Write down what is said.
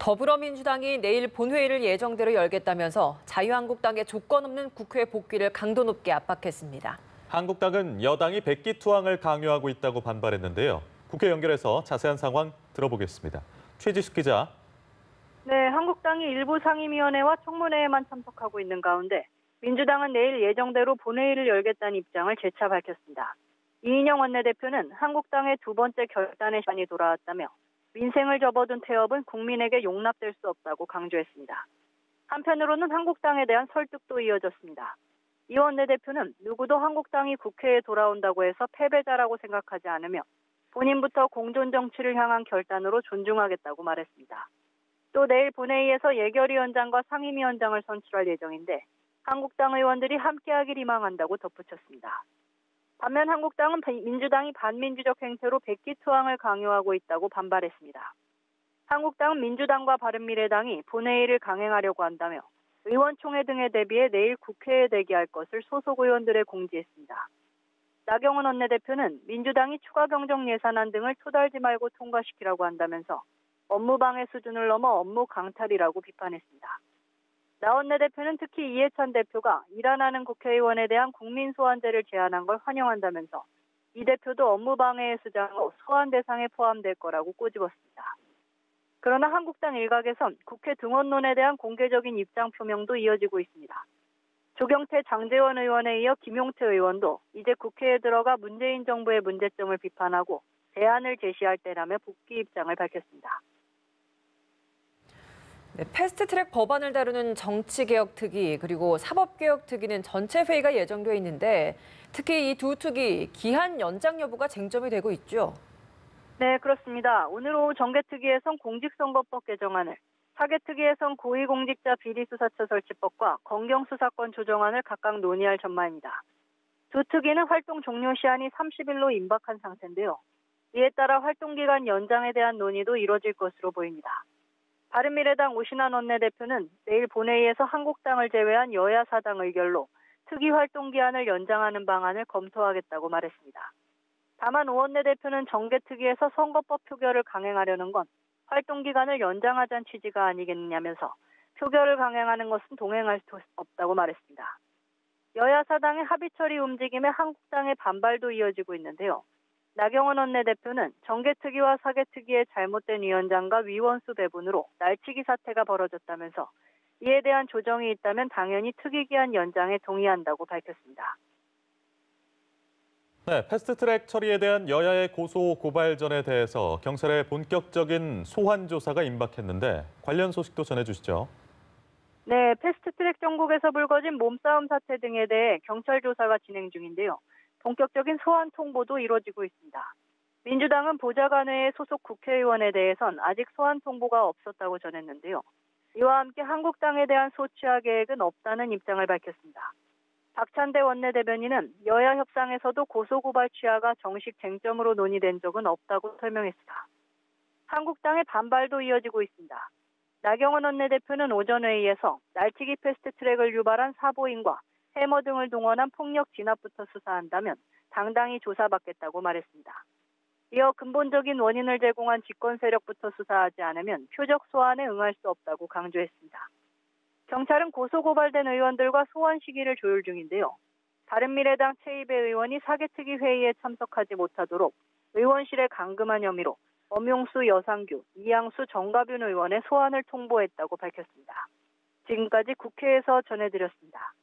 더불어민주당이 내일 본회의를 예정대로 열겠다면서 자유한국당의 조건 없는 국회 복귀를 강도 높게 압박했습니다. 한국당은 여당이 백기투항을 강요하고 있다고 반발했는데요. 국회 연결해서 자세한 상황 들어보겠습니다. 최지숙 기자. 네, 한국당이 일부 상임위원회와 청문회에만 참석하고 있는 가운데 민주당은 내일 예정대로 본회의를 열겠다는 입장을 재차 밝혔습니다. 이인영 원내대표는 한국당의 두 번째 결단의 시간이 돌아왔다며 민생을 접어둔 태업은 국민에게 용납될 수 없다고 강조했습니다. 한편으로는 한국당에 대한 설득도 이어졌습니다. 이 원내대표는 누구도 한국당이 국회에 돌아온다고 해서 패배자라고 생각하지 않으며 본인부터 공존 정치를 향한 결단으로 존중하겠다고 말했습니다. 또 내일 본회의에서 예결위원장과 상임위원장을 선출할 예정인데 한국당 의원들이 함께하길 희망한다고 덧붙였습니다. 반면 한국당은 민주당이 반민주적 행태로 백기투항을 강요하고 있다고 반발했습니다. 한국당은 민주당과 바른미래당이 본회의를 강행하려고 한다며 의원총회 등에 대비해 내일 국회에 대기할 것을 소속 의원들에 공지했습니다. 나경원 원내대표는 민주당이 추가 경정 예산안 등을 토달지 말고 통과시키라고 한다면서 업무방해 수준을 넘어 업무 강탈이라고 비판했습니다. 나 원내대표는 특히 이해찬 대표가 일하는 국회의원에 대한 국민소환제를 제안한 걸 환영한다면서 이 대표도 업무방해의 수장으로 소환 대상에 포함될 거라고 꼬집었습니다. 그러나 한국당 일각에선 국회 등원론에 대한 공개적인 입장 표명도 이어지고 있습니다. 조경태, 장제원 의원에 이어 김용태 의원도 이제 국회에 들어가 문재인 정부의 문제점을 비판하고 대안을 제시할 때라며 복귀 입장을 밝혔습니다. 네, 패스트트랙 법안을 다루는 정치개혁특위 그리고 사법개혁특위는 전체 회의가 예정돼 있는데 특히 이 두 특위 기한 연장 여부가 쟁점이 되고 있죠. 네, 그렇습니다. 오늘 오후 정개특위에선 공직선거법 개정안을, 사개특위에선 고위공직자 비리수사처 설치법과 검경수사권 조정안을 각각 논의할 전망입니다. 두 특위는 활동 종료 시한이 30일로 임박한 상태인데요. 이에 따라 활동기간 연장에 대한 논의도 이뤄질 것으로 보입니다. 바른미래당 오신환 원내대표는 내일 본회의에서 한국당을 제외한 여야 사당 의결로 특위 활동 기한을 연장하는 방안을 검토하겠다고 말했습니다. 다만 오 원내대표는 정개특위에서 선거법 표결을 강행하려는 건 활동 기간을 연장하자는 취지가 아니겠느냐면서 표결을 강행하는 것은 동행할 수 없다고 말했습니다. 여야 사당의 합의 처리 움직임에 한국당의 반발도 이어지고 있는데요. 나경원 원내대표는 정개특위와 사개특위의 잘못된 위원장과 위원수 배분으로 날치기 사태가 벌어졌다면서 이에 대한 조정이 있다면 당연히 특위 기한 연장에 동의한다고 밝혔습니다. 네, 패스트트랙 처리에 대한 여야의 고소 고발전에 대해서 경찰의 본격적인 소환 조사가 임박했는데 관련 소식도 전해주시죠. 네, 패스트트랙 정국에서 불거진 몸싸움 사태 등에 대해 경찰 조사가 진행 중인데요. 본격적인 소환 통보도 이루어지고 있습니다. 민주당은 보좌관회의 소속 국회의원에 대해선 아직 소환 통보가 없었다고 전했는데요. 이와 함께 한국당에 대한 소취하 계획은 없다는 입장을 밝혔습니다. 박찬대 원내대변인은 여야 협상에서도 고소고발 취하가 정식 쟁점으로 논의된 적은 없다고 설명했습니다. 한국당의 반발도 이어지고 있습니다. 나경원 원내대표는 오전 회의에서 날치기 패스트트랙을 유발한 사보임과 해머 등을 동원한 폭력 진압부터 수사한다면 당당히 조사받겠다고 말했습니다. 이어 근본적인 원인을 제공한 집권 세력부터 수사하지 않으면 표적 소환에 응할 수 없다고 강조했습니다. 경찰은 고소고발된 의원들과 소환 시기를 조율 중인데요. 바른미래당 최이배 의원이 사개특위 회의에 참석하지 못하도록 의원실에 감금한 혐의로 엄용수, 여상규, 이양수, 정가균 의원의 소환을 통보했다고 밝혔습니다. 지금까지 국회에서 전해드렸습니다.